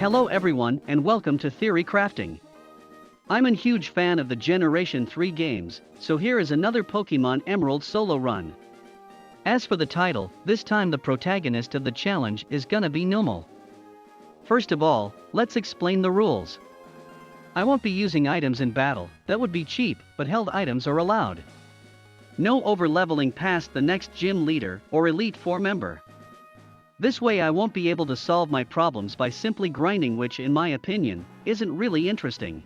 Hello everyone and welcome to Theory Crafting. I'm a huge fan of the Generation 3 games, so here is another Pokémon Emerald solo run. As for the title, this time the protagonist of the challenge is gonna be Numel. First of all, let's explain the rules. I won't be using items in battle, that would be cheap, but held items are allowed. No overleveling past the next gym leader or Elite 4 member. This way I won't be able to solve my problems by simply grinding, which in my opinion, isn't really interesting.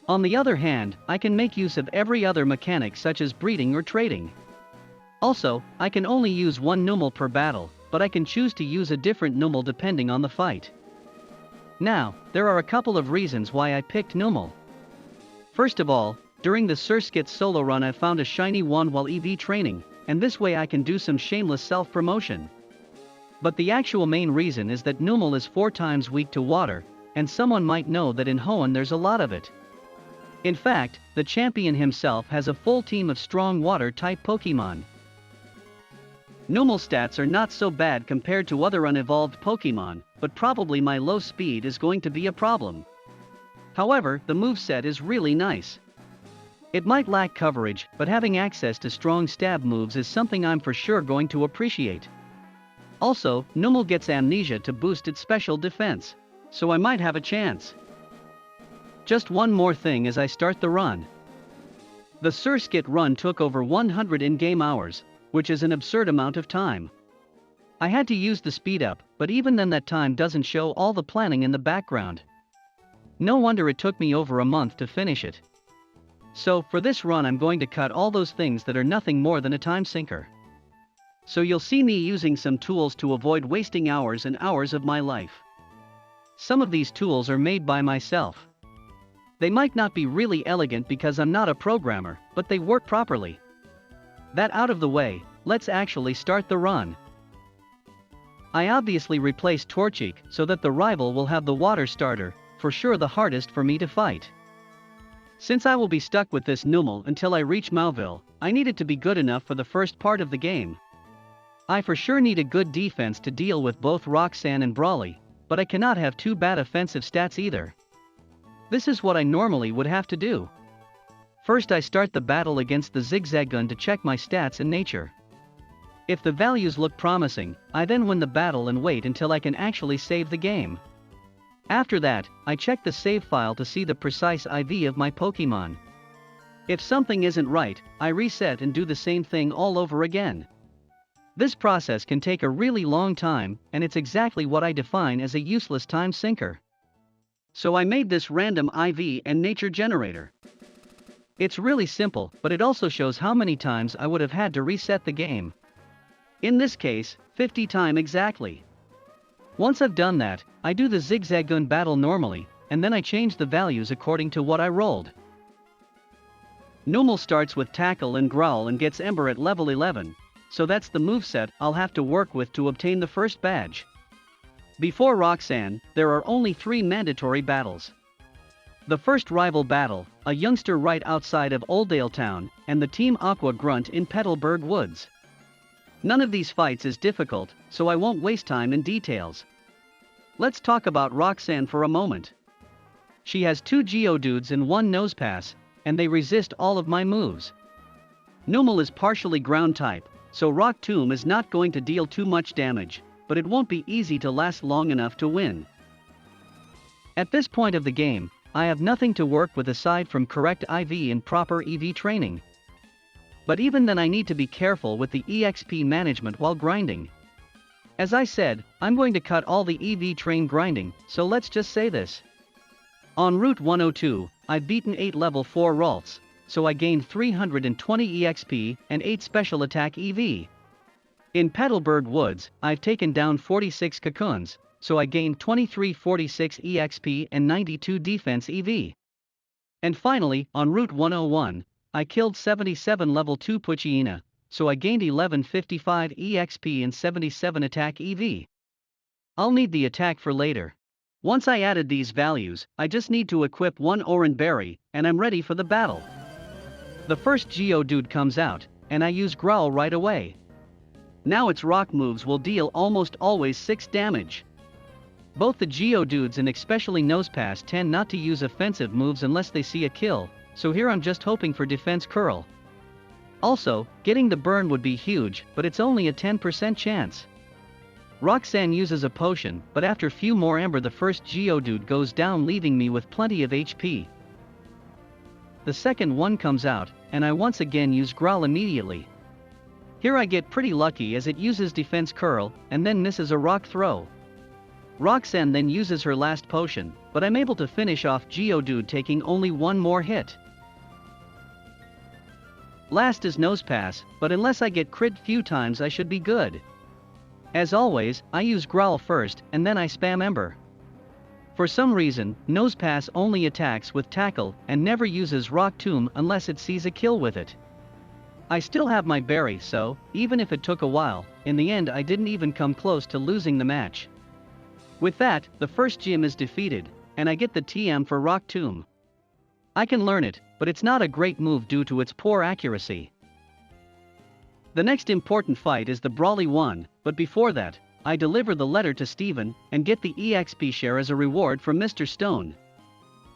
On the other hand, I can make use of every other mechanic such as breeding or trading. Also, I can only use one Numel per battle, but I can choose to use a different Numel depending on the fight. Now, there are a couple of reasons why I picked Numel. First of all, during the Surskit solo run I found a shiny Juan while EV training, and this way I can do some shameless self-promotion. But the actual main reason is that Numel is 4 times weak to water, and someone might know that in Hoenn there's a lot of it. In fact, the champion himself has a full team of strong water-type Pokémon. Numel stats are not so bad compared to other unevolved Pokémon, but probably my low speed is going to be a problem. However, the moveset is really nice. It might lack coverage, but having access to strong stab moves is something I'm for sure going to appreciate. Also, Numel gets amnesia to boost its special defense, so I might have a chance. Just one more thing as I start the run. The Surskit run took over 100 in-game hours, which is an absurd amount of time. I had to use the speed up, but even then that time doesn't show all the planning in the background. No wonder it took me over a month to finish it. So, for this run I'm going to cut all those things that are nothing more than a time sinker. So you'll see me using some tools to avoid wasting hours and hours of my life. Some of these tools are made by myself. They might not be really elegant because I'm not a programmer, but they work properly. That out of the way, let's actually start the run. I obviously replaced Torchic so that the rival will have the water starter, for sure the hardest for me to fight. Since I will be stuck with this Numel until I reach Mauville, I need it to be good enough for the first part of the game. I for sure need a good defense to deal with both Roxanne and Brawley, but I cannot have too bad offensive stats either. This is what I normally would have to do. First I start the battle against the Zigzagoon to check my stats and nature. If the values look promising, I then win the battle and wait until I can actually save the game. After that, I check the save file to see the precise IV of my Pokémon. If something isn't right, I reset and do the same thing all over again. This process can take a really long time, and it's exactly what I define as a useless time sinker. So I made this random IV and nature generator. It's really simple, but it also shows how many times I would have had to reset the game. In this case, 50 times exactly. Once I've done that, I do the Zigzagoon battle normally, and then I change the values according to what I rolled. Numel starts with Tackle and Growl and gets Ember at level 11. So that's the moveset I'll have to work with to obtain the first badge. Before Roxanne, there are only 3 mandatory battles. The first rival battle, a youngster right outside of Oldale Town, and the Team Aqua grunt in Petalburg Woods. None of these fights is difficult, so I won't waste time in details. Let's talk about Roxanne for a moment. She has 2 Geodudes and 1 Nosepass, and they resist all of my moves. Numel is partially ground type, so Rock Tomb is not going to deal too much damage, but it won't be easy to last long enough to win. At this point of the game, I have nothing to work with aside from correct IV and proper EV training. But even then I need to be careful with the EXP management while grinding. As I said, I'm going to cut all the EV train grinding, so let's just say this. On Route 102, I've beaten 8 level 4 Ralts, so I gained 320 EXP and 8 special attack EV. In Petalburg Woods, I've taken down 46 Cocoons, so I gained 2346 EXP and 92 defense EV. And finally, on Route 101, I killed 77 level 2 Poochyena, so I gained 1155 EXP and 77 attack EV. I'll need the attack for later. Once I added these values, I just need to equip 1 Orange Berry, and I'm ready for the battle. The first Geodude comes out, and I use Growl right away. Now its rock moves will deal almost always 6 damage. Both the Geodudes and especially Nosepass tend not to use offensive moves unless they see a kill, so here I'm just hoping for defense curl. Also, getting the burn would be huge, but it's only a 10% chance. Roxanne uses a potion, but after few more Ember the first Geodude goes down, leaving me with plenty of HP. The second one comes out, and I once again use Growl immediately. Here I get pretty lucky as it uses defense curl, and then misses a rock throw. Roxanne then uses her last potion, but I'm able to finish off Geodude taking only one more hit. Last is Nosepass, but unless I get crit few times I should be good. As always, I use Growl first and then I spam Ember. For some reason, Nosepass only attacks with Tackle and never uses Rock Tomb unless it sees a kill with it. I still have my berry, so, even if it took a while, in the end I didn't even come close to losing the match. With that, the first gym is defeated, and I get the TM for Rock Tomb. I can learn it, but it's not a great move due to its poor accuracy. The next important fight is the Brawley one, but before that, I deliver the letter to Steven and get the EXP share as a reward from Mr. Stone.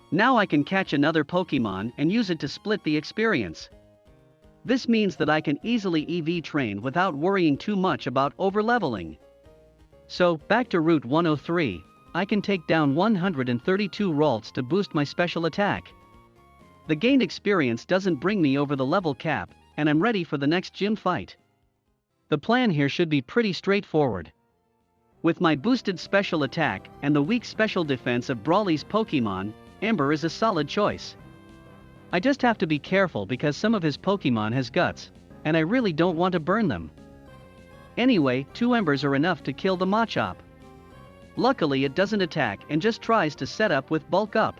Now I can catch another Pokémon and use it to split the experience. This means that I can easily EV train without worrying too much about overleveling. So, back to Route 103, I can take down 132 Ralts to boost my special attack. The gained experience doesn't bring me over the level cap, and I'm ready for the next gym fight. The plan here should be pretty straightforward. With my boosted special attack and the weak special defense of Brawley's Pokémon, Ember is a solid choice. I just have to be careful because some of his Pokémon has guts, and I really don't want to burn them. Anyway, 2 Embers are enough to kill the Machop. Luckily it doesn't attack and just tries to set up with Bulk Up.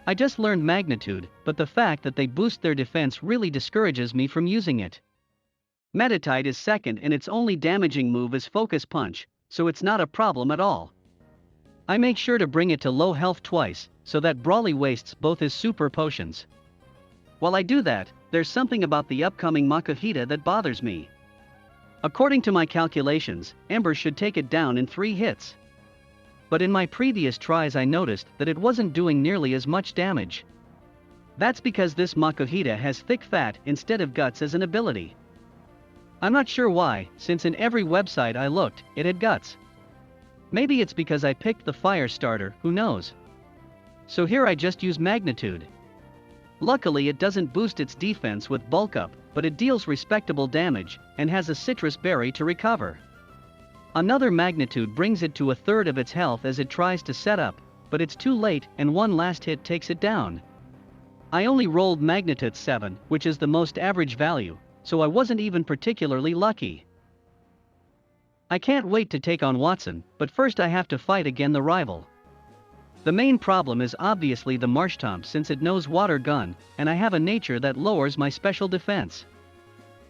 I just learned Magnitude, but the fact that they boost their defense really discourages me from using it. Meditite is second and its only damaging move is Focus Punch, so it's not a problem at all. I make sure to bring it to low health twice, so that Brawley wastes both his super potions. While I do that, there's something about the upcoming Makuhita that bothers me. According to my calculations, Ember should take it down in 3 hits. But in my previous tries I noticed that it wasn't doing nearly as much damage. That's because this Makuhita has thick fat instead of guts as an ability. I'm not sure why, since in every website I looked, it had guts. Maybe it's because I picked the fire starter, who knows. So here I just use Magnitude. Luckily it doesn't boost its defense with Bulk Up, but it deals respectable damage, and has a citrus berry to recover. Another Magnitude brings it to 1/3 of its health as it tries to set up, but it's too late and one last hit takes it down. I only rolled Magnitude 7, which is the most average value, so I wasn't even particularly lucky. I can't wait to take on Watson, but first I have to fight again the rival. The main problem is obviously the Marshtomp since it knows Water Gun, and I have a nature that lowers my special defense.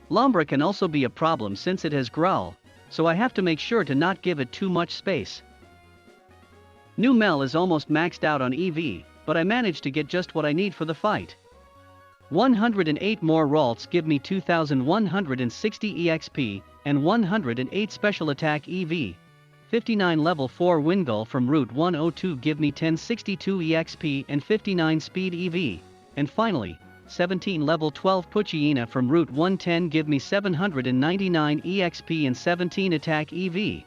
Lombra can also be a problem since it has Growl, so I have to make sure to not give it too much space. Numel is almost maxed out on EV, but I managed to get just what I need for the fight. 108 more Ralts give me 2160 EXP, and 108 special attack EV. 59 level 4 Wingull from Route 102 give me 1062 EXP and 59 speed EV, and finally, 17 level 12 Poochyena from Route 110 give me 799 EXP and 17 attack EV.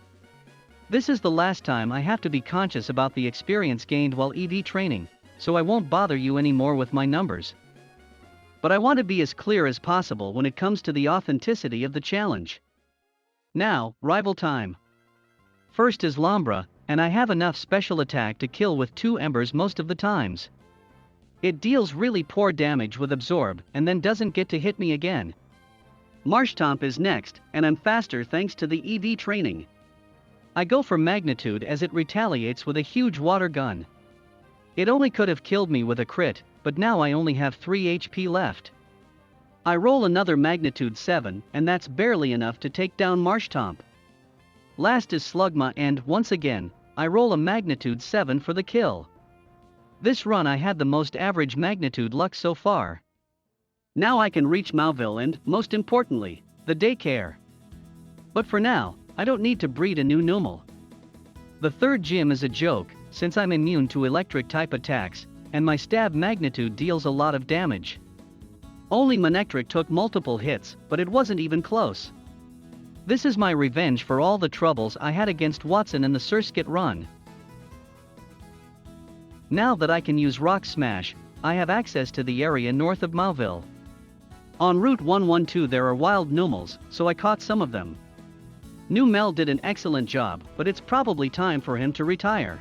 This is the last time I have to be conscious about the experience gained while EV training, so I won't bother you anymore with my numbers. But I want to be as clear as possible when it comes to the authenticity of the challenge. Now, rival time. First is Lombra, and I have enough special attack to kill with 2 Embers most of the times. It deals really poor damage with Absorb and then doesn't get to hit me again. Marshtomp is next, and I'm faster thanks to the EV training. I go for Magnitude as it retaliates with a huge Water Gun. It only could have killed me with a crit, but now I only have 3 HP left. I roll another Magnitude 7 and that's barely enough to take down Marshtomp. Last is Slugma and, once again, I roll a Magnitude 7 for the kill. This run I had the most average Magnitude luck so far. Now I can reach Mauville and, most importantly, the daycare. But for now, I don't need to breed a new Numel. The third gym is a joke, since I'm immune to electric type attacks, and my stab magnitude deals a lot of damage. Only Manectric took multiple hits, but it wasn't even close. This is my revenge for all the troubles I had against Watson in the Surskit run. Now that I can use Rock Smash, I have access to the area north of Mauville. On Route 112 there are wild Numels, so I caught some of them. Numel did an excellent job, but it's probably time for him to retire.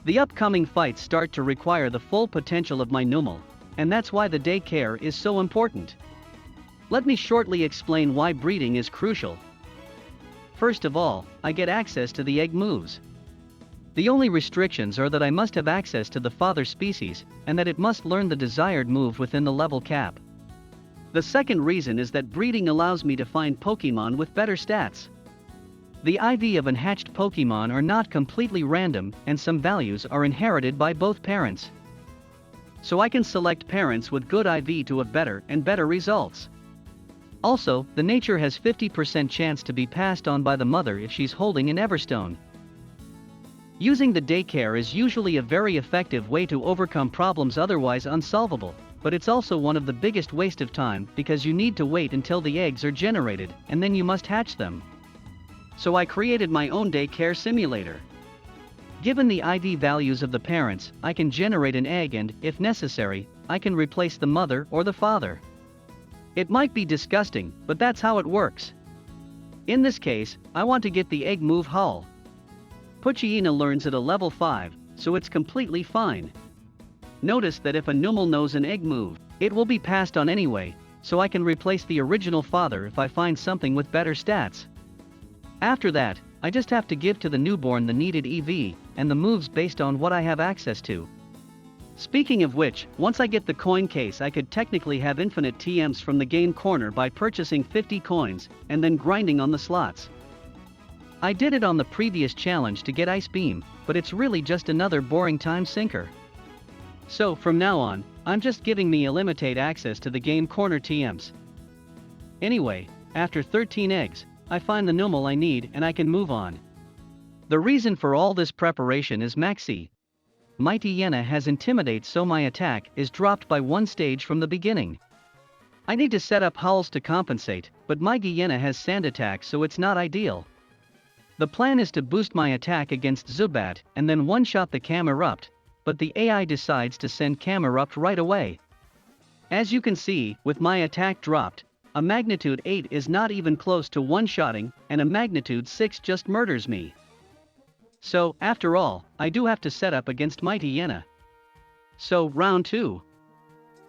The upcoming fights start to require the full potential of my Numel, and that's why the daycare is so important. Let me shortly explain why breeding is crucial. First of all, I get access to the egg moves. The only restrictions are that I must have access to the father species, and that it must learn the desired move within the level cap. The second reason is that breeding allows me to find Pokémon with better stats. The IV of unhatched Pokémon are not completely random, and some values are inherited by both parents. So I can select parents with good IV to have better and better results. Also, the nature has 50% chance to be passed on by the mother if she's holding an Everstone. Using the daycare is usually a very effective way to overcome problems otherwise unsolvable, but it's also one of the biggest waste of time because you need to wait until the eggs are generated, and then you must hatch them. So I created my own daycare simulator. Given the IV values of the parents, I can generate an egg and, if necessary, I can replace the mother or the father. It might be disgusting, but that's how it works. In this case, I want to get the egg move Hull. Poochyena learns at a level 5, so it's completely fine. Notice that if a Numel knows an egg move, it will be passed on anyway, so I can replace the original father if I find something with better stats. After that, I just have to give to the newborn the needed EV, and the moves based on what I have access to. Speaking of which, once I get the coin case I could technically have infinite TMs from the game corner by purchasing 50 coins, and then grinding on the slots. I did it on the previous challenge to get Ice Beam, but it's really just another boring time sinker. So from now on, I'm just giving me illimited access to the game corner TMs. Anyway, after 13 eggs, I find the Numel I need and I can move on. The reason for all this preparation is Maxie. Mighty Yena has Intimidate, so my attack is dropped by 1 stage from the beginning. I need to set up hulls to compensate, but Mighty Yena has Sand Attack, so it's not ideal. The plan is to boost my attack against Zubat and then one-shot the Camerupt, but the AI decides to send Camerupt right away. As you can see, with my attack dropped, a magnitude 8 is not even close to one-shotting, and a magnitude 6 just murders me. So, after all, I do have to set up against Mighty Yena. So, round 2.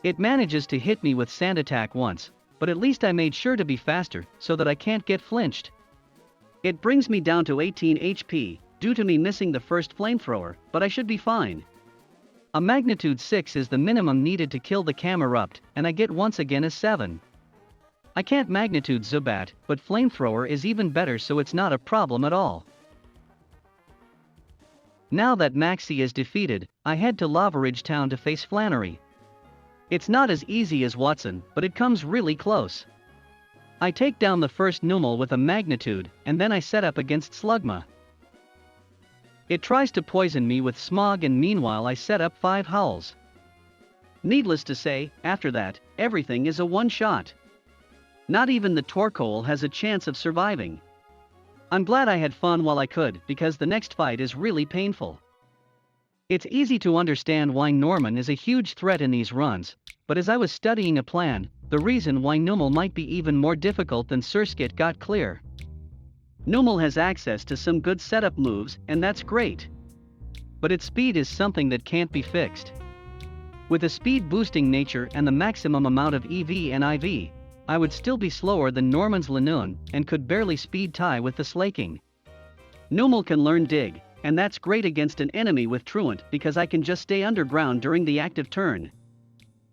It manages to hit me with Sand Attack once, but at least I made sure to be faster, so that I can't get flinched. It brings me down to 18 HP, due to me missing the first flamethrower, but I should be fine. A magnitude 6 is the minimum needed to kill the Camerupt, and I get once again a 7. I can't magnitude Zubat, but flamethrower is even better, so it's not a problem at all. Now that Maxie is defeated, I head to Lava Ridge Town to face Flannery. It's not as easy as Watson, but it comes really close. I take down the first Numel with a magnitude, and then I set up against Slugma. It tries to poison me with Smog, and meanwhile I set up 5 hulls. Needless to say, after that, everything is a one-shot. Not even the Torkoal has a chance of surviving. I'm glad I had fun while I could, because the next fight is really painful. It's easy to understand why Norman is a huge threat in these runs, but as I was studying a plan, the reason why Numel might be even more difficult than Surskit got clear. Numel has access to some good setup moves, and that's great. But its speed is something that can't be fixed. With a speed boosting nature and the maximum amount of EV and IV, I would still be slower than Norman's Lanoon, and could barely speed tie with the Slaking. Numel can learn Dig, and that's great against an enemy with Truant because I can just stay underground during the active turn.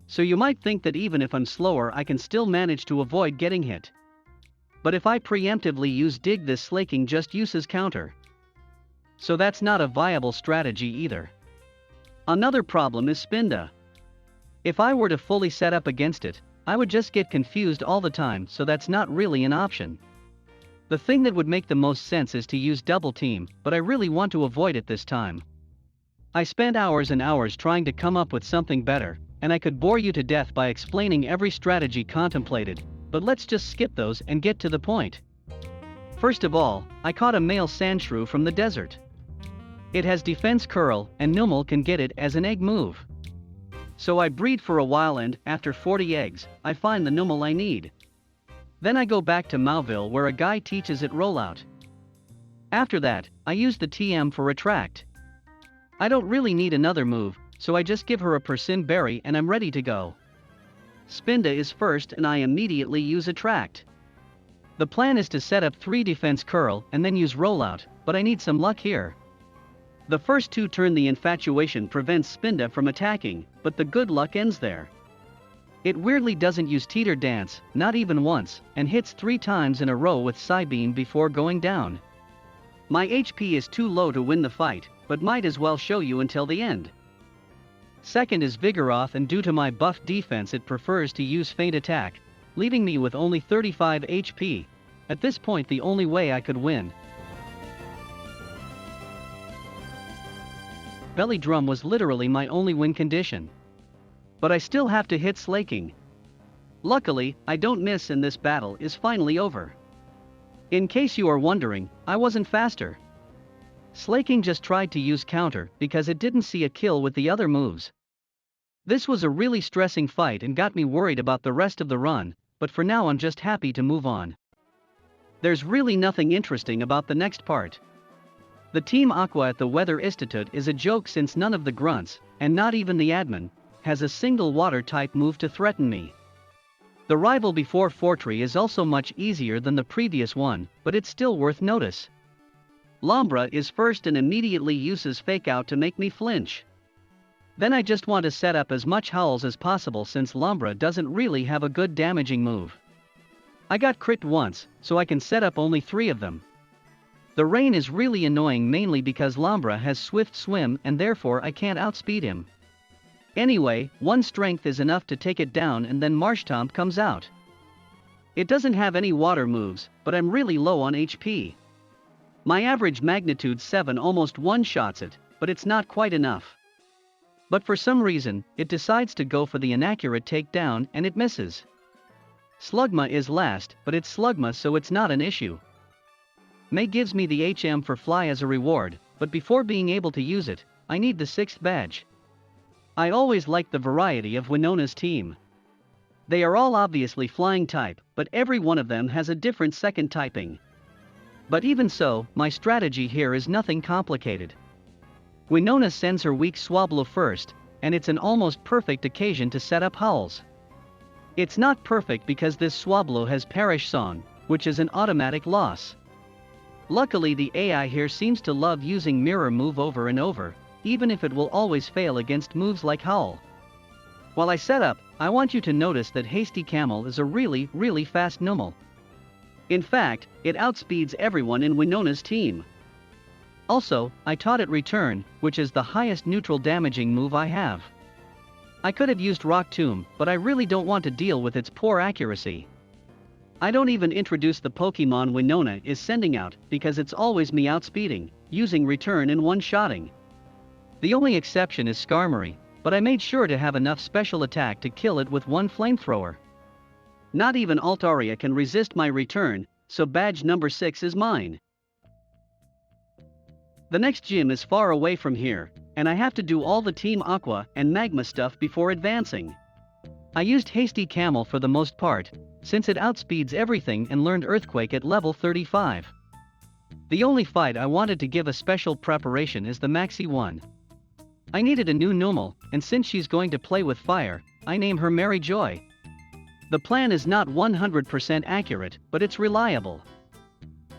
So you might think that even if I'm slower I can still manage to avoid getting hit. But if I preemptively use Dig, this Slaking just uses counter. So that's not a viable strategy either. Another problem is Spinda. If I were to fully set up against it, I would just get confused all the time, so that's not really an option. The thing that would make the most sense is to use double team, but I really want to avoid it this time. I spent hours and hours trying to come up with something better, and I could bore you to death by explaining every strategy contemplated, but let's just skip those and get to the point. First of all, I caught a male sandshrew from the desert. It has defense curl, and Numel can get it as an egg move. So I breed for a while and, after 40 eggs, I find the Numel I need. Then I go back to Mauville where a guy teaches it rollout. After that, I use the TM for retract. I don't really need another move, so I just give her a persim berry and I'm ready to go. Spinda is first and I immediately use attract. The plan is to set up 3 defense curl and then use rollout, but I need some luck here. The first 2 turn the infatuation prevents Spinda from attacking, but the good luck ends there. It weirdly doesn't use teeter dance, not even once, and hits 3 times in a row with Psybeam before going down. My HP is too low to win the fight, but might as well show you until the end. Second is Vigoroth, and due to my buff defense it prefers to use feint attack, leaving me with only 35 HP. At this point the only way I could win. Belly drum was literally my only win condition. But I still have to hit Slaking. Luckily, I don't miss and this battle is finally over. In case you are wondering, I wasn't faster. Slaking just tried to use counter because it didn't see a kill with the other moves. This was a really stressing fight and got me worried about the rest of the run, but for now I'm just happy to move on. There's really nothing interesting about the next part. The Team Aqua at the Weather Institute is a joke since none of the grunts, and not even the admin, has a single water type move to threaten me. The rival before Fortree is also much easier than the previous one, but it's still worth notice. Lombra is first and immediately uses Fake Out to make me flinch. Then I just want to set up as much howls as possible since Lombra doesn't really have a good damaging move. I got crit once, so I can set up only 3 of them. The rain is really annoying mainly because Lombra has swift swim and therefore I can't outspeed him. Anyway, 1 strength is enough to take it down and then Marshtomp comes out. It doesn't have any water moves, but I'm really low on HP. My average magnitude 7 almost one-shots it, but it's not quite enough. But for some reason, it decides to go for the inaccurate takedown and it misses. Slugma is last, but it's Slugma so it's not an issue. May gives me the HM for Fly as a reward, but before being able to use it, I need the 6th badge. I always liked the variety of Winona's team. They are all obviously flying type, but every one of them has a different second typing. But even so, my strategy here is nothing complicated. Winona sends her weak Swablu first, and it's an almost perfect occasion to set up howls. It's not perfect because this Swablu has Perish Song, which is an automatic loss. Luckily the AI here seems to love using mirror move over and over, even if it will always fail against moves like Howl. While I set up, I want you to notice that Hasty Camel is a really fast Numel. In fact, it outspeeds everyone in Winona's team. Also, I taught it Return, which is the highest neutral damaging move I have. I could have used Rock Tomb, but I really don't want to deal with its poor accuracy. I don't even introduce the Pokemon Winona is sending out because it's always me outspeeding, using Return and one-shotting. The only exception is Skarmory, but I made sure to have enough special attack to kill it with 1 flamethrower. Not even Altaria can resist my Return, so badge number 6 is mine. The next gym is far away from here, and I have to do all the Team Aqua and Magma stuff before advancing. I used Hasty Camel for the most part, since it outspeeds everything and learned Earthquake at level 35. The only fight I wanted to give a special preparation is the Maxie one. I needed a new Numel, and since she's going to play with fire, I name her Mary Joy. The plan is not 100% accurate, but it's reliable.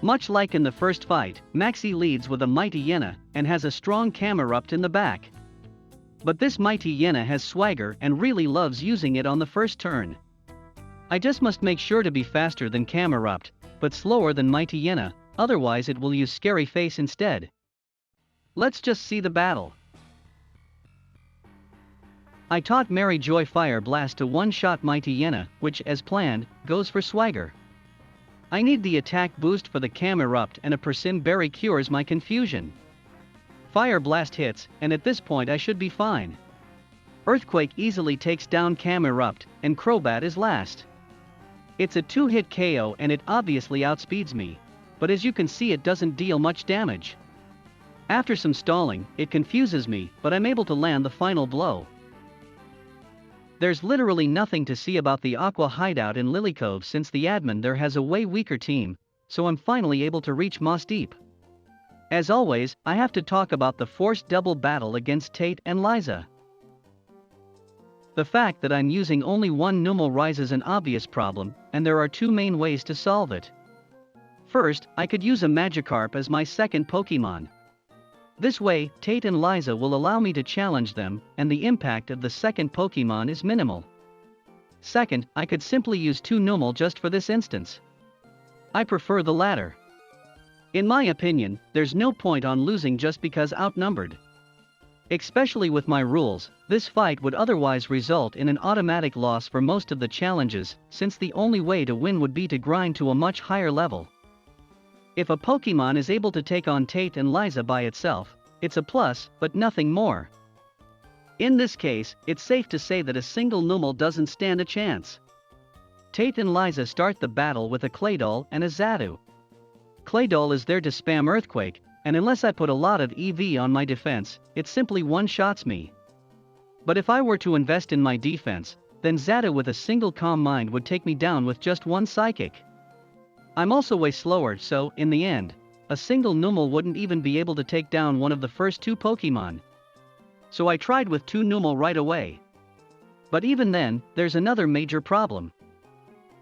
Much like in the first fight, Maxie leads with a Mighty Yena and has a strong Camerupt in the back. But this Mighty Yena has swagger and really loves using it on the first turn. I just must make sure to be faster than Camerupt, but slower than Mighty Yena, otherwise it will use Scary Face instead. Let's just see the battle. I taught Mary Joy Fire Blast to one-shot Mighty Yena, which as planned, goes for swagger. I need the attack boost for the Cam Erupt, and a Persim Berry cures my confusion. Fire Blast hits, and at this point I should be fine. Earthquake easily takes down Cam Erupt, and Crobat is last. It's a 2-hit KO and it obviously outspeeds me, but as you can see it doesn't deal much damage. After some stalling, it confuses me, but I'm able to land the final blow. There's literally nothing to see about the Aqua hideout in Lily Cove since the admin there has a way weaker team, so I'm finally able to reach Moss Deep. As always, I have to talk about the forced double battle against Tate and Liza. The fact that I'm using only one Numel raises an obvious problem, and there are two main ways to solve it. First, I could use a Magikarp as my second Pokémon. This way, Tate and Liza will allow me to challenge them, and the impact of the second Pokémon is minimal. Second, I could simply use two Numel just for this instance. I prefer the latter. In my opinion, there's no point on losing just because outnumbered. Especially with my rules, this fight would otherwise result in an automatic loss for most of the challenges, since the only way to win would be to grind to a much higher level. If a Pokémon is able to take on Tate and Liza by itself, it's a plus, but nothing more. In this case, it's safe to say that a single Numel doesn't stand a chance. Tate and Liza start the battle with a Claydol and a Xatu. Claydol is there to spam Earthquake, and unless I put a lot of EV on my defense, it simply one-shots me. But if I were to invest in my defense, then Xatu with a single Calm Mind would take me down with just one Psychic. I'm also way slower, so, in the end, a single Numel wouldn't even be able to take down one of the first two Pokémon. So I tried with two Numel right away. But even then, there's another major problem.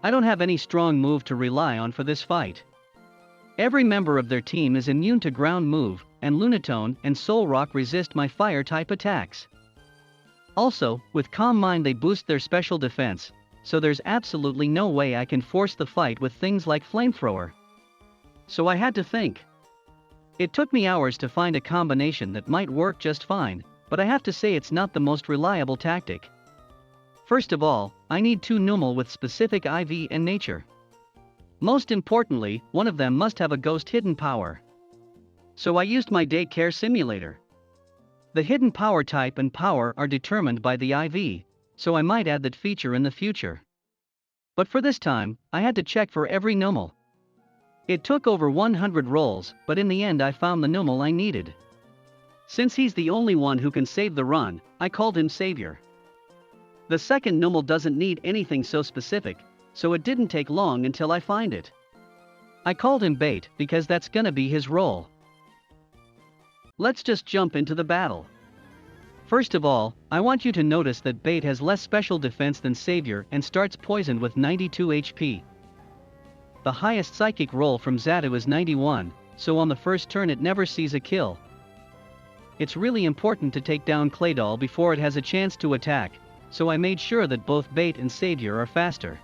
I don't have any strong move to rely on for this fight. Every member of their team is immune to ground move, and Lunatone and Solrock resist my fire-type attacks. Also, with Calm Mind they boost their special defense, so there's absolutely no way I can force the fight with things like Flamethrower. So I had to think. It took me hours to find a combination that might work just fine, but I have to say it's not the most reliable tactic. First of all, I need two Numel with specific IV and nature. Most importantly, one of them must have a ghost hidden power. So I used my daycare simulator. The hidden power type and power are determined by the IV, so I might add that feature in the future. But for this time, I had to check for every Numel. It took over 100 rolls, but in the end I found the Numel I needed. Since he's the only one who can save the run, I called him Savior. The second Numel doesn't need anything so specific, so it didn't take long until I find it. I called him Bait because that's gonna be his role. Let's just jump into the battle. First of all, I want you to notice that Bait has less special defense than Savior and starts poisoned with 92 HP. The highest psychic roll from Xatu is 91, so on the first turn it never sees a kill. It's really important to take down Claydol before it has a chance to attack, so I made sure that both Bait and Savior are faster.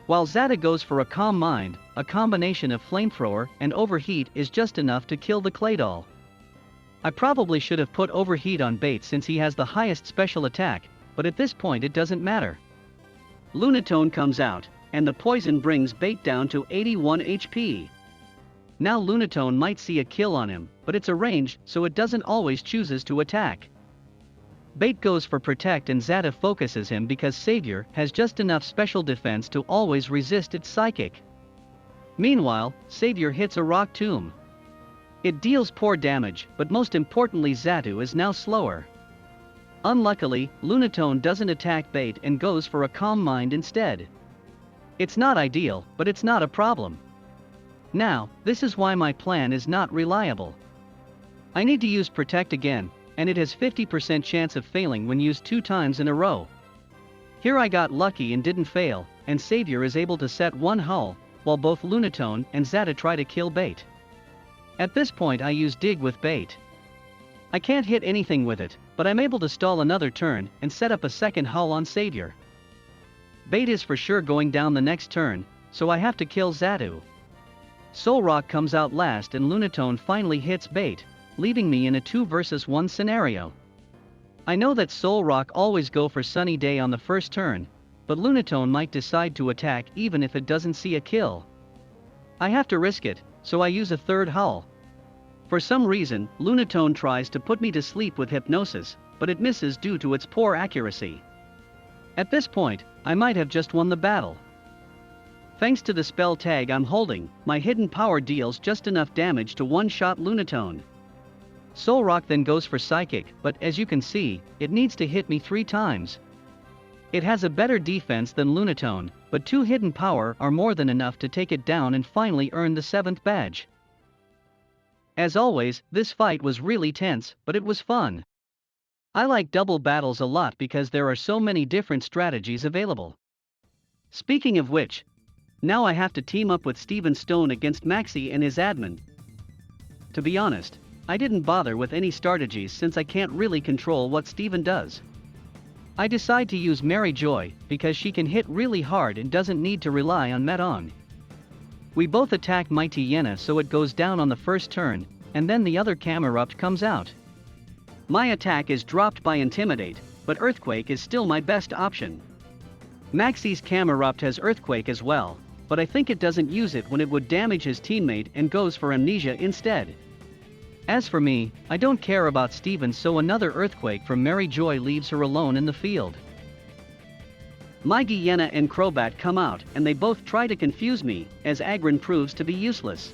While Xatu goes for a Calm Mind, a combination of Flamethrower and Overheat is just enough to kill the Claydol. I probably should have put Overheat on Bait since he has the highest special attack, but at this point it doesn't matter. Lunatone comes out, and the poison brings Bait down to 81 HP. Now Lunatone might see a kill on him, but it's a range, so it doesn't always chooses to attack. Bait goes for Protect and Xatu focuses him because Savior has just enough special defense to always resist its Psychic. Meanwhile, Savior hits a Rock Tomb. It deals poor damage, but most importantly Xatu is now slower. Unluckily, Lunatone doesn't attack Bait and goes for a Calm Mind instead. It's not ideal, but it's not a problem. Now, this is why my plan is not reliable. I need to use Protect again, and it has 50% chance of failing when used 2 times in a row. Here I got lucky and didn't fail, and Savior is able to set one hull, while both Lunatone and Xatu try to kill Bait. At this point I use Dig with Bait. I can't hit anything with it, but I'm able to stall another turn and set up a second hull on Savior. Bait is for sure going down the next turn, so I have to kill Xatu. Solrock comes out last and Lunatone finally hits Bait, leaving me in a 2 versus 1 scenario. I know that Solrock always go for Sunny Day on the first turn, but Lunatone might decide to attack even if it doesn't see a kill. I have to risk it, so I use a third hull. For some reason, Lunatone tries to put me to sleep with hypnosis, but it misses due to its poor accuracy. At this point, I might have just won the battle. Thanks to the spell tag I'm holding, my hidden power deals just enough damage to one-shot Lunatone. Solrock then goes for Psychic, but as you can see, it needs to hit me 3 times. It has a better defense than Lunatone, but 2 hidden power are more than enough to take it down and finally earn the 7th badge. As always, this fight was really tense, but it was fun. I like double battles a lot because there are so many different strategies available. Speaking of which, now I have to team up with Steven Stone against Maxie and his admin. To be honest, I didn't bother with any strategies since I can't really control what Steven does. I decide to use Mary Joy because she can hit really hard and doesn't need to rely on Metong. We both attack Mighty Yena so it goes down on the first turn, and then the other Camerupt comes out. My attack is dropped by Intimidate, but Earthquake is still my best option. Maxie's Camerupt has Earthquake as well, but I think it doesn't use it when it would damage his teammate and goes for Amnesia instead. As for me, I don't care about Steven, so another Earthquake from Mary Joy leaves her alone in the field. Mighty Yena and Crobat come out and they both try to confuse me, as Agron proves to be useless.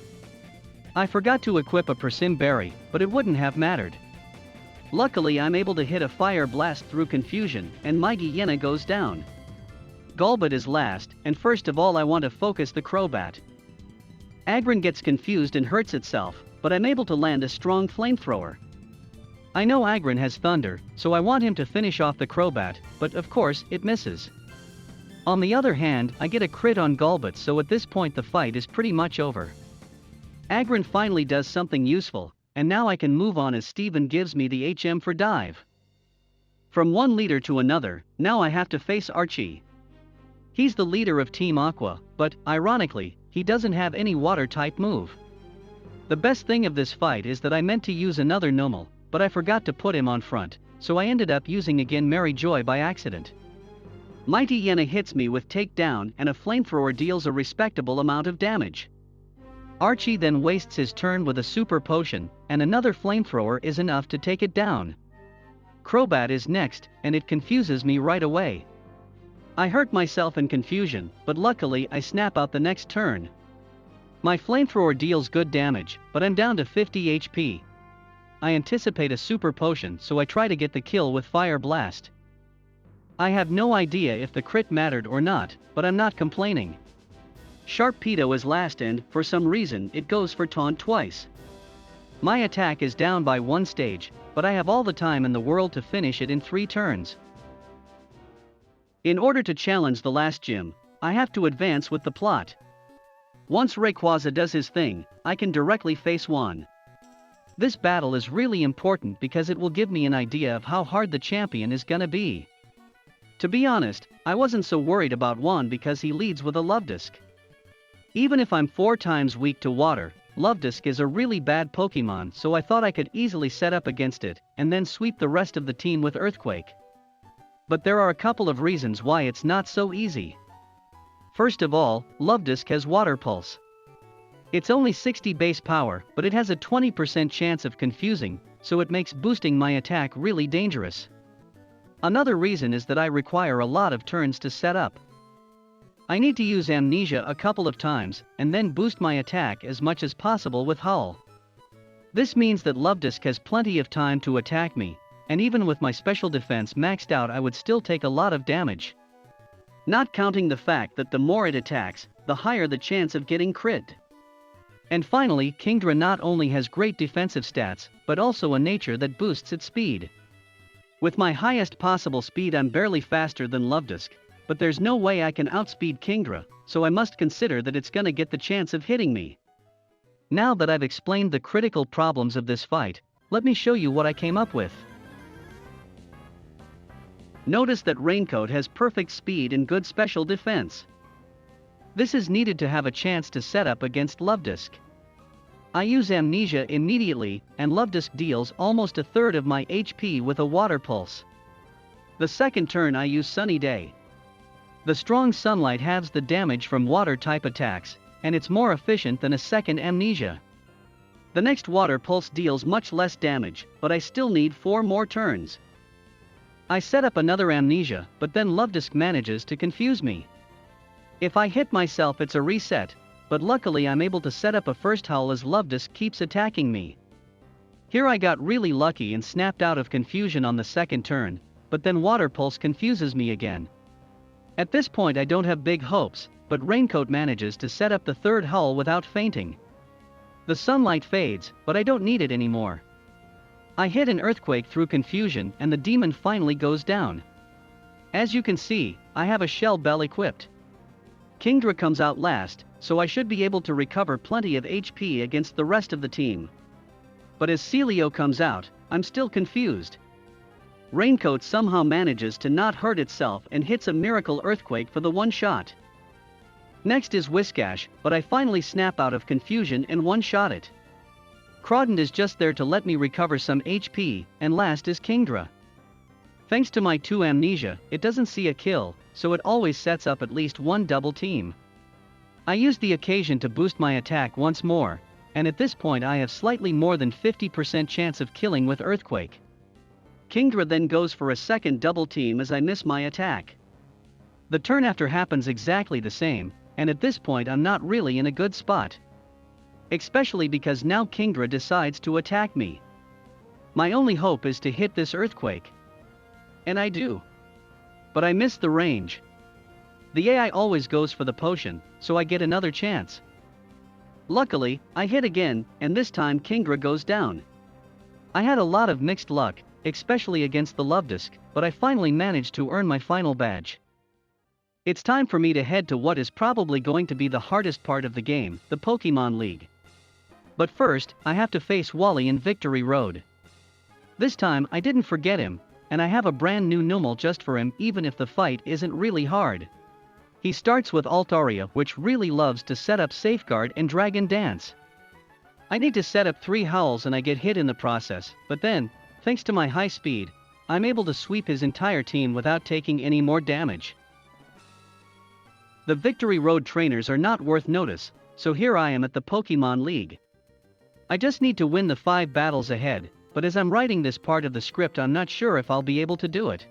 I forgot to equip a Persim Berry, but it wouldn't have mattered. Luckily I'm able to hit a Fire Blast through confusion, and Mighty Yena goes down. Golbat is last, and first of all I want to focus the Crobat. Agron gets confused and hurts itself, but I'm able to land a strong Flamethrower. I know Agron has Thunder, so I want him to finish off the Crobat, but of course, it misses. On the other hand, I get a crit on Golbat, so at this point the fight is pretty much over. Agron finally does something useful, and now I can move on as Steven gives me the HM for Dive. From one leader to another, now I have to face Archie. He's the leader of Team Aqua, but, ironically, he doesn't have any water-type move. The best thing of this fight is that I meant to use another Numel, but I forgot to put him on front, so I ended up using again Mary Joy by accident. Mighty Yena hits me with Takedown and a Flamethrower deals a respectable amount of damage. Archie then wastes his turn with a Super Potion, and another Flamethrower is enough to take it down. Crobat is next, and it confuses me right away. I hurt myself in confusion, but luckily I snap out the next turn. My Flamethrower deals good damage, but I'm down to 50 HP. I anticipate a Super Potion, so I try to get the kill with Fire Blast. I have no idea if the crit mattered or not, but I'm not complaining. Sharpedo is last and, for some reason, it goes for Taunt twice. My attack is down by 1 stage, but I have all the time in the world to finish it in 3 turns. In order to challenge the last gym, I have to advance with the plot. Once Rayquaza does his thing, I can directly face Juan. This battle is really important because it will give me an idea of how hard the champion is gonna be. To be honest, I wasn't so worried about Juan because he leads with a Luvdisc. Even if I'm 4 times weak to water, Luvdisc is a really bad Pokemon, so I thought I could easily set up against it, and then sweep the rest of the team with Earthquake. But there are a couple of reasons why it's not so easy. First of all, Luvdisc has Water Pulse. It's only 60 base power, but it has a 20% chance of confusing, so it makes boosting my attack really dangerous. Another reason is that I require a lot of turns to set up. I need to use Amnesia a couple of times, and then boost my attack as much as possible with Hull. This means that Luvdisc has plenty of time to attack me, and even with my special defense maxed out I would still take a lot of damage. Not counting the fact that the more it attacks, the higher the chance of getting crit. And finally, Kingdra not only has great defensive stats, but also a nature that boosts its speed. With my highest possible speed I'm barely faster than Luvdisc, but there's no way I can outspeed Kingdra, so I must consider that it's gonna get the chance of hitting me. Now that I've explained the critical problems of this fight, let me show you what I came up with. Notice that Raincoat has perfect speed and good special defense. This is needed to have a chance to set up against Luvdisc. I use Amnesia immediately, and Luvdisc deals almost a third of my HP with a Water Pulse. The second turn I use Sunny Day. The strong sunlight halves the damage from water-type attacks, and it's more efficient than a second amnesia. The next water pulse deals much less damage, but I still need 4 more turns. I set up another amnesia, but then Luvdisc manages to confuse me. If I hit myself it's a reset, but luckily I'm able to set up a first howl as Luvdisc keeps attacking me. Here I got really lucky and snapped out of confusion on the second turn, but then water pulse confuses me again. At this point I don't have big hopes, but Raincoat manages to set up the third howl without fainting. The sunlight fades, but I don't need it anymore. I hit an earthquake through confusion and the demon finally goes down. As you can see, I have a shell bell equipped. Kingdra comes out last, so I should be able to recover plenty of HP against the rest of the team. But as Celio comes out, I'm still confused. Raincoat somehow manages to not hurt itself and hits a miracle earthquake for the one shot. Next is Whiskash, but I finally snap out of confusion and one-shot it. Crawdon is just there to let me recover some HP, and last is Kingdra. Thanks to my 2 amnesia, it doesn't see a kill, so it always sets up at least one double team. I used the occasion to boost my attack once more, and at this point I have slightly more than 50% chance of killing with Earthquake. Kingdra then goes for a second double team as I miss my attack. The turn after happens exactly the same, and at this point I'm not really in a good spot. Especially because now Kingdra decides to attack me. My only hope is to hit this earthquake. And I do. But I miss the range. The AI always goes for the potion, so I get another chance. Luckily, I hit again, and this time Kingdra goes down. I had a lot of mixed luck, especially against the Luvdisc, but I finally managed to earn my final badge. It's time for me to head to what is probably going to be the hardest part of the game, the Pokémon League. But first, I have to face Wally in Victory Road. This time I didn't forget him, and I have a brand new Numel just for him even if the fight isn't really hard. He starts with Altaria, which really loves to set up Safeguard and Dragon Dance. I need to set up 3 howls and I get hit in the process, but then, thanks to my high speed, I'm able to sweep his entire team without taking any more damage. The Victory Road trainers are not worth notice, so here I am at the Pokémon League. I just need to win the 5 battles ahead, but as I'm writing this part of the script I'm not sure if I'll be able to do it.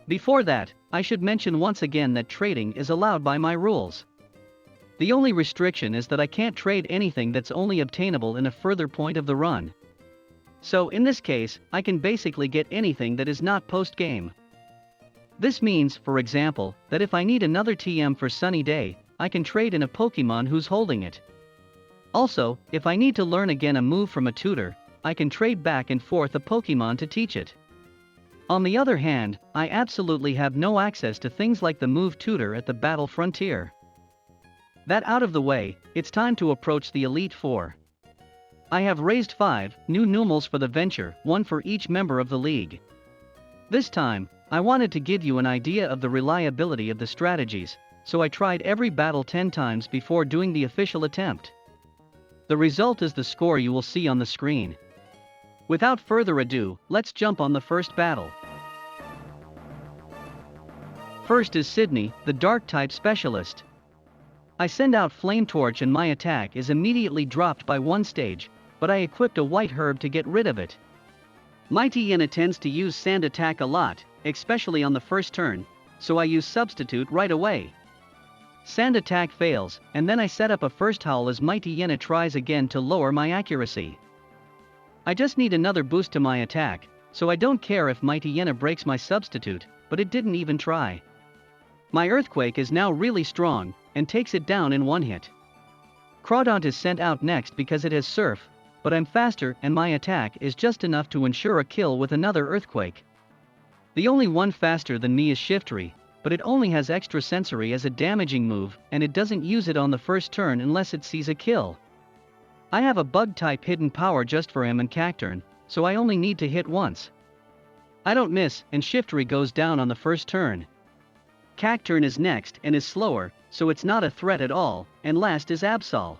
Before that, I should mention once again that trading is allowed by my rules. The only restriction is that I can't trade anything that's only obtainable in a further point of the run. So in this case, I can basically get anything that is not post-game. This means, for example, that if I need another TM for Sunny Day, I can trade in a Pokémon who's holding it. Also, if I need to learn again a move from a tutor, I can trade back and forth a Pokémon to teach it. On the other hand, I absolutely have no access to things like the move tutor at the Battle Frontier. That out of the way, it's time to approach the Elite Four. I have raised 5 new Numels for the venture, 1 for each member of the league. This time, I wanted to give you an idea of the reliability of the strategies, so I tried every battle 10 times before doing the official attempt. The result is the score you will see on the screen. Without further ado, let's jump on the first battle. First is Sydney, the Dark-type specialist. I send out Flame Torch and my attack is immediately dropped by 1 stage, but I equipped a white herb to get rid of it. Mighty Yenna tends to use Sand Attack a lot, especially on the first turn, so I use Substitute right away. Sand Attack fails, and then I set up a first howl as Mighty Yenna tries again to lower my accuracy. I just need another boost to my attack, so I don't care if Mighty Yenna breaks my substitute, but it didn't even try. My Earthquake is now really strong, and takes it down in 1 hit. Crawdon is sent out next because it has Surf, but I'm faster and my attack is just enough to ensure a kill with another Earthquake. The only one faster than me is Shiftry, but it only has Extra Sensory as a damaging move and it doesn't use it on the first turn unless it sees a kill. I have a Bug-type hidden power just for him and Cacturne, so I only need to hit once. I don't miss and Shiftry goes down on the first turn. Cacturne is next and is slower, so it's not a threat at all, and last is Absol.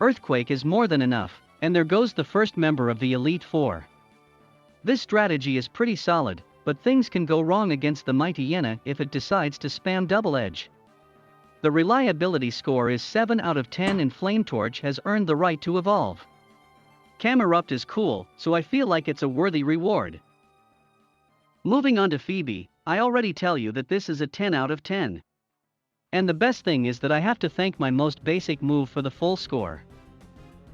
Earthquake is more than enough, and there goes the first member of the Elite Four. This strategy is pretty solid, but things can go wrong against the Mighty Yenna if it decides to spam Double Edge. The reliability score is 7 out of 10 and Flame Torch has earned the right to evolve. Camerupt is cool, so I feel like it's a worthy reward. Moving on to Phoebe, I already tell you that this is a 10 out of 10. And the best thing is that I have to thank my most basic move for the full score.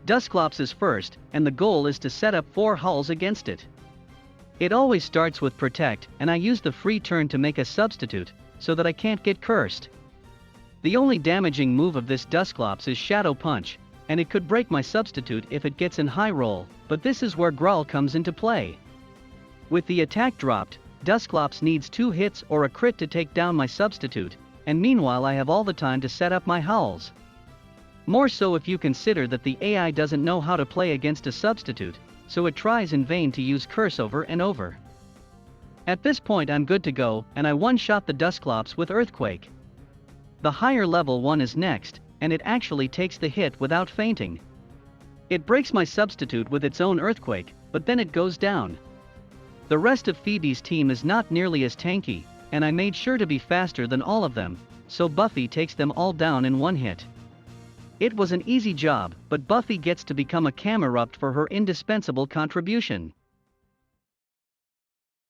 Dusclops is first, and the goal is to set up 4 hulls against it. It always starts with Protect, and I use the free turn to make a substitute, so that I can't get cursed. The only damaging move of this Dusclops is Shadow Punch, and it could break my substitute if it gets in high roll, but this is where Growl comes into play. With the attack dropped, Dusclops needs 2 hits or a crit to take down my substitute, and meanwhile I have all the time to set up my hulls. More so if you consider that the AI doesn't know how to play against a substitute, so it tries in vain to use Curse over and over. At this point I'm good to go, and I one-shot the Dusclops with Earthquake. The higher level one is next, and it actually takes the hit without fainting. It breaks my substitute with its own Earthquake, but then it goes down. The rest of Phoebe's team is not nearly as tanky, and I made sure to be faster than all of them, so Buffy takes them all down in one hit. It was an easy job, but Buffy gets to become a Camerupt for her indispensable contribution.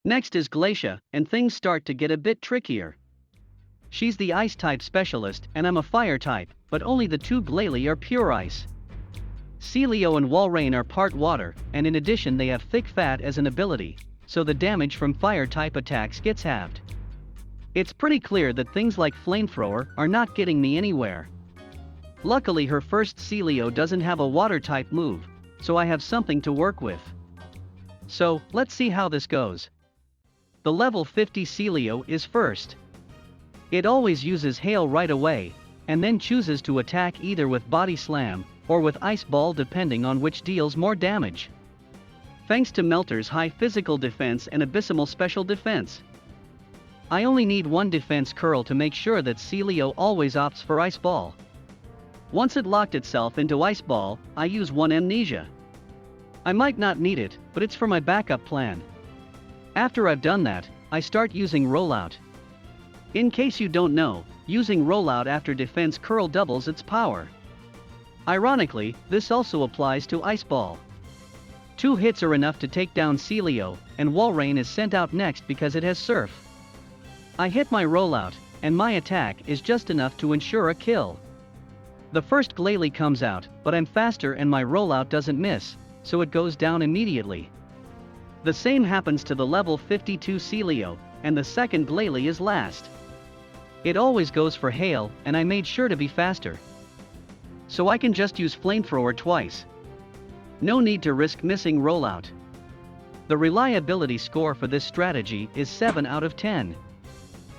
Next is Glacia, and things start to get a bit trickier. She's the Ice-type specialist and I'm a Fire-type, but only the 2 Glalie are pure Ice. Celio and Walrein are part Water, and in addition they have Thick Fat as an ability, so the damage from Fire-type attacks gets halved. It's pretty clear that things like Flamethrower are not getting me anywhere. Luckily her first Celio doesn't have a Water-type move, so I have something to work with. So, let's see how this goes. The level 50 Celio is first. It always uses Hail right away, and then chooses to attack either with Body Slam, or with Ice Ball depending on which deals more damage. Thanks to Melter's high physical defense and abysmal special defense. I only need 1 defense curl to make sure that Celio always opts for Ice Ball. Once it locked itself into Ice Ball, I use 1 Amnesia. I might not need it, but it's for my backup plan. After I've done that, I start using Rollout. In case you don't know, using Rollout after defense curl doubles its power. Ironically, this also applies to Ice Ball. 2 hits are enough to take down Celio, and Walrein is sent out next because it has Surf. I hit my Rollout, and my attack is just enough to ensure a kill. The first Glalie comes out, but I'm faster and my Rollout doesn't miss, so it goes down immediately. The same happens to the level 52 Celio, and the second Glalie is last. It always goes for Hail, and I made sure to be faster. So I can just use Flamethrower twice. No need to risk missing Rollout. The reliability score for this strategy is 7 out of 10.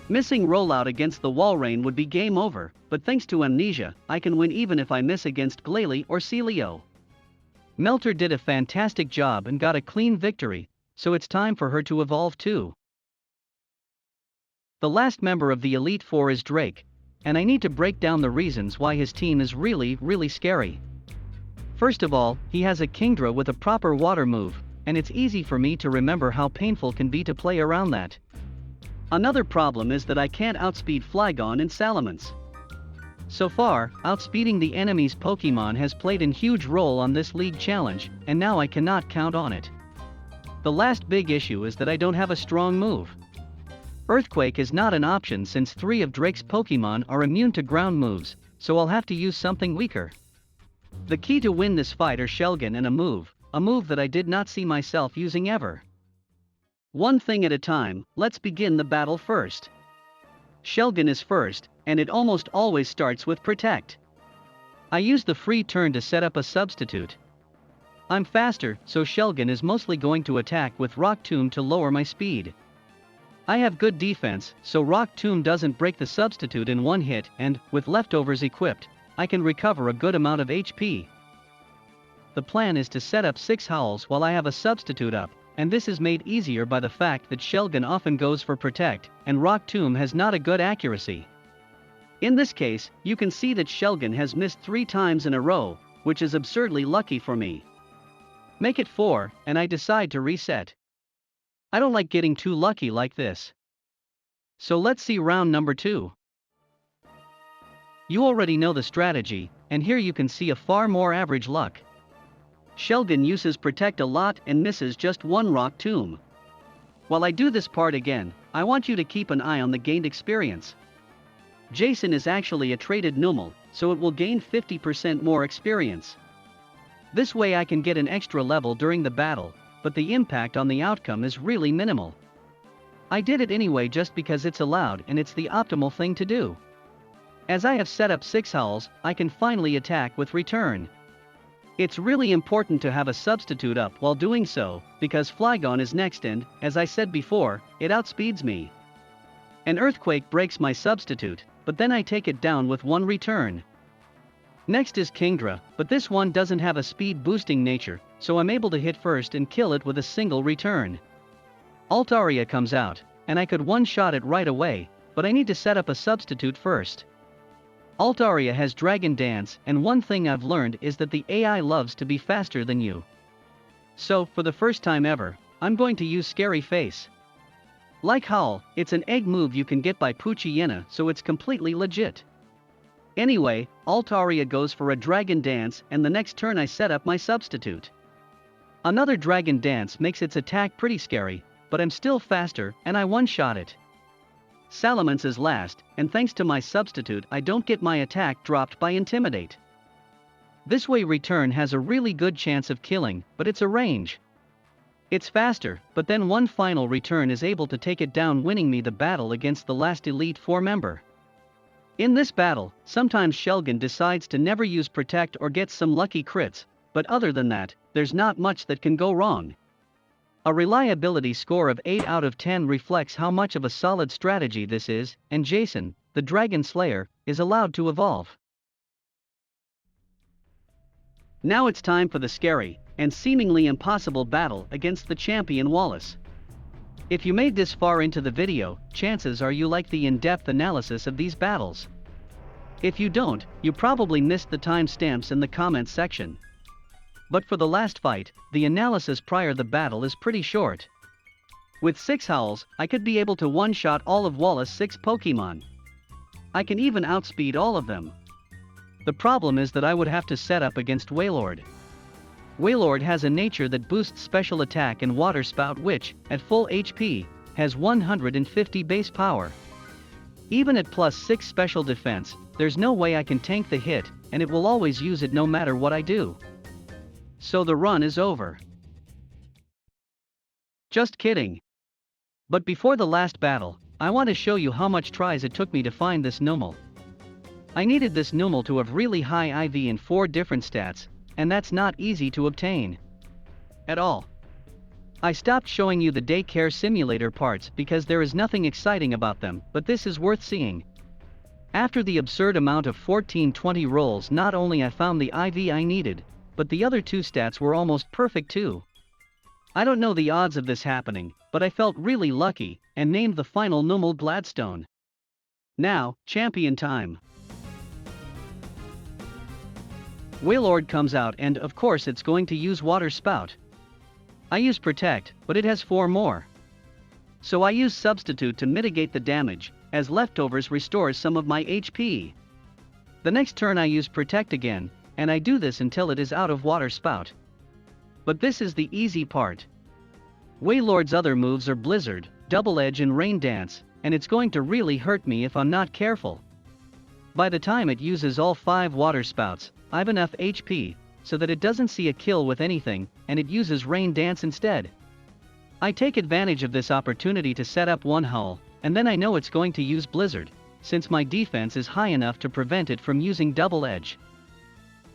Missing Rollout against the Walrein would be game over, but thanks to Amnesia, I can win even if I miss against Glalie or Celio. Melter did a fantastic job and got a clean victory, so it's time for her to evolve too. The last member of the Elite Four is Drake, and I need to break down the reasons why his team is really scary. First of all, he has a Kingdra with a proper water move, and it's easy for me to remember how painful can be to play around that. Another problem is that I can't outspeed Flygon and Salamence. So far, outspeeding the enemy's Pokémon has played a huge role on this league challenge, and now I cannot count on it. The last big issue is that I don't have a strong move. Earthquake is not an option since 3 of Drake's Pokémon are immune to ground moves, so I'll have to use something weaker. The key to win this fight are Shelgon and a move that I did not see myself using ever. One thing at a time, let's begin the battle first. Shelgon is first, and it almost always starts with Protect. I use the free turn to set up a substitute. I'm faster, so Shelgon is mostly going to attack with Rock Tomb to lower my speed. I have good defense, so Rock Tomb doesn't break the substitute in 1 hit, and, with leftovers equipped, I can recover a good amount of HP. The plan is to set up 6 howls while I have a substitute up, and this is made easier by the fact that Shelgon often goes for Protect, and Rock Tomb has not a good accuracy. In this case, you can see that Shelgon has missed 3 times in a row, which is absurdly lucky for me. Make it 4, and I decide to reset. I don't like getting too lucky like this. So let's see round number 2. You already know the strategy, and here you can see a far more average luck. Shelgon uses Protect a lot and misses just one rock tomb. While I do this part again, I want you to keep an eye on the gained experience. Jason is actually a traded Numel, so it will gain 50% more experience. This way I can get an extra level during the battle, but the impact on the outcome is really minimal. I did it anyway just because it's allowed and it's the optimal thing to do. As I have set up 6 hulls, I can finally attack with return. It's really important to have a substitute up while doing so, because Flygon is next and, as I said before, it outspeeds me. An earthquake breaks my substitute, but then I take it down with 1 return. Next is Kingdra, but this one doesn't have a speed boosting nature, so I'm able to hit first and kill it with a single return. Altaria comes out, and I could one-shot it right away, but I need to set up a substitute first. Altaria has Dragon Dance, and one thing I've learned is that the AI loves to be faster than you. So, for the first time ever, I'm going to use Scary Face. Like Howl, it's an egg move you can get by Poochyena, so it's completely legit. Anyway, Altaria goes for a Dragon Dance and the next turn I set up my substitute. Another Dragon Dance makes its attack pretty scary, but I'm still faster and I one-shot it. Salamence is last, and thanks to my substitute I don't get my attack dropped by Intimidate. This way return has a really good chance of killing, but it's a range. It's faster, but then one final return is able to take it down, winning me the battle against the last Elite Four member. In this battle, sometimes Shelgon decides to never use Protect or gets some lucky crits, but other than that, there's not much that can go wrong. A reliability score of 8 out of 10 reflects how much of a solid strategy this is, and Jason, the Dragon Slayer, is allowed to evolve. Now it's time for the scary, and seemingly impossible battle against the champion Wallace. If you made this far into the video, chances are you like the in-depth analysis of these battles. If you don't, you probably missed the timestamps in the comments section. But for the last fight, the analysis prior the battle is pretty short. With 6 howls, I could be able to one-shot all of Wallace's 6 Pokémon. I can even outspeed all of them. The problem is that I would have to set up against Wailord. Wailord has a nature that boosts special attack and Water Spout, which, at full HP, has 150 base power. Even at plus 6 special defense, there's no way I can tank the hit, and it will always use it no matter what I do. So the run is over. Just kidding. But before the last battle, I want to show you how much tries it took me to find this Numel. I needed this Numel to have really high IV in 4 different stats, and that's not easy to obtain. At all. I stopped showing you the daycare simulator parts because there is nothing exciting about them, but this is worth seeing. After the absurd amount of 1420 rolls, not only I found the IV I needed, but the other 2 stats were almost perfect too. I don't know the odds of this happening, but I felt really lucky, and named the final Numel Gladstone. Now, champion time. Wailord comes out and of course it's going to use Water Spout. I use Protect, but it has 4 more. So I use Substitute to mitigate the damage, as Leftovers restores some of my HP. The next turn I use Protect again, and I do this until it is out of Water Spout. But this is the easy part. Wailord's other moves are Blizzard, Double Edge and Rain Dance, and it's going to really hurt me if I'm not careful. By the time it uses all 5 Water Spouts, I've enough HP, so that it doesn't see a kill with anything, and it uses Rain Dance instead. I take advantage of this opportunity to set up 1 hull, and then I know it's going to use Blizzard, since my defense is high enough to prevent it from using Double Edge.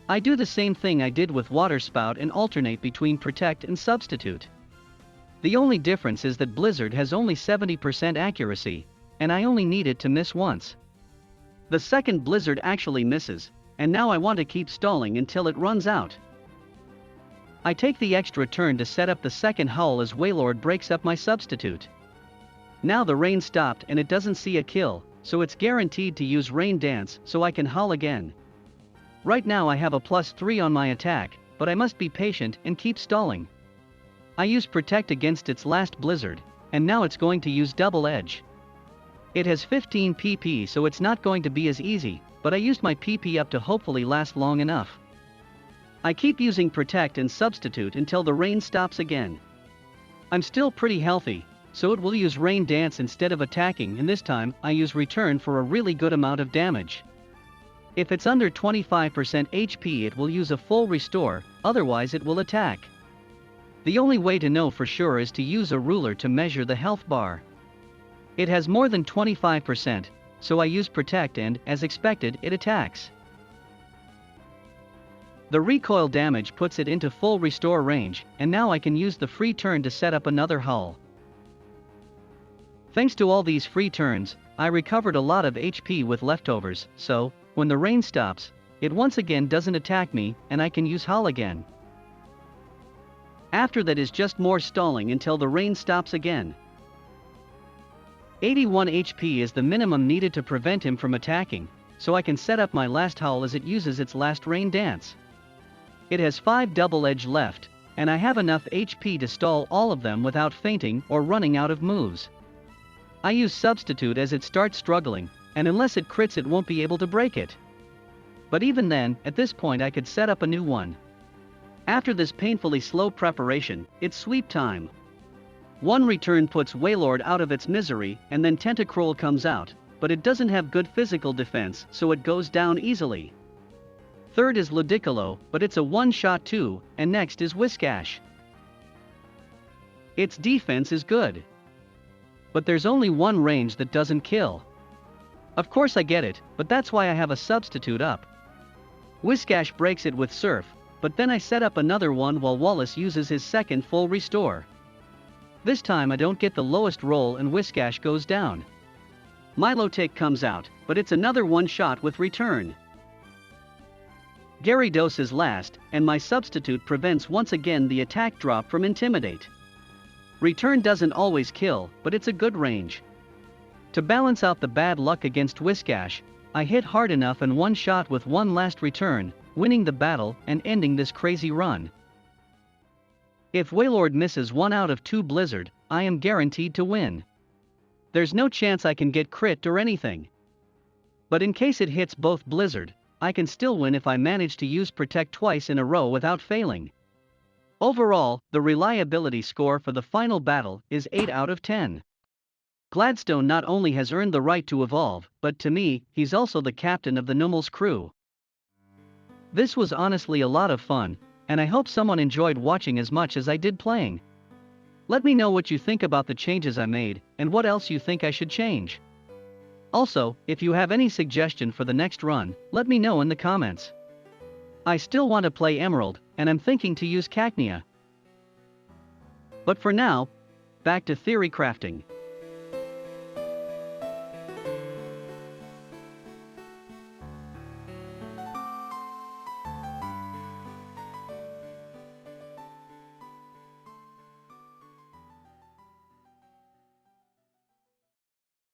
I do the same thing I did with Water Spout and alternate between Protect and Substitute. The only difference is that Blizzard has only 70% accuracy, and I only need it to miss once. The second Blizzard actually misses, and now I want to keep stalling until it runs out. I take the extra turn to set up the second hull as Wailord breaks up my substitute. Now the rain stopped and it doesn't see a kill, so it's guaranteed to use Rain Dance so I can hull again. Right now I have a +3 on my attack, but I must be patient and keep stalling. I use Protect against its last Blizzard, and now it's going to use Double Edge. It has 15 PP, so it's not going to be as easy, but I used my PP up to hopefully last long enough. I keep using Protect and Substitute until the rain stops again. I'm still pretty healthy, so it will use Rain Dance instead of attacking, and this time I use Return for a really good amount of damage. If it's under 25% HP it will use a full restore, otherwise it will attack. The only way to know for sure is to use a ruler to measure the health bar. It has more than 25%, so I use Protect and, as expected, it attacks. The recoil damage puts it into full restore range, and now I can use the free turn to set up another hull. Thanks to all these free turns, I recovered a lot of HP with leftovers, so, when the rain stops, it once again doesn't attack me, and I can use hull again. After that is just more stalling until the rain stops again. 81 HP is the minimum needed to prevent him from attacking, so I can set up my last hull as it uses its last Rain Dance. It has 5 double edge left, and I have enough HP to stall all of them without fainting or running out of moves. I use Substitute as it starts struggling, and unless it crits it won't be able to break it. But even then, at this point I could set up a new one. After this painfully slow preparation, it's sweep time. One return puts Waylord out of its misery, and then Tentacruel comes out, but it doesn't have good physical defense, so it goes down easily. Third is Ludicolo, but it's a one-shot too, and next is Whiscash. Its defense is good. But there's only one range that doesn't kill. Of course I get it, but that's why I have a substitute up. Whiscash breaks it with Surf, but then I set up another one while Wallace uses his second full restore. This time I don't get the lowest roll and Whiscash goes down. Milotic comes out, but it's another one-shot with return. Gyarados is last, and my substitute prevents once again the attack drop from Intimidate. Return doesn't always kill, but it's a good range. To balance out the bad luck against Whiscash, I hit hard enough and one shot with one last return, winning the battle and ending this crazy run. If Waylord misses 1 out of 2 Blizzard, I am guaranteed to win. There's no chance I can get crit or anything. But in case it hits both Blizzard, I can still win if I manage to use Protect twice in a row without failing. Overall, the reliability score for the final battle is 8 out of 10. Gladstone not only has earned the right to evolve, but to me, he's also the captain of the Numel's crew. This was honestly a lot of fun, and I hope someone enjoyed watching as much as I did playing. Let me know what you think about the changes I made, and what else you think I should change. Also, if you have any suggestion for the next run, let me know in the comments. I still want to play Emerald, and I'm thinking to use Cacnea. But for now, back to theory crafting.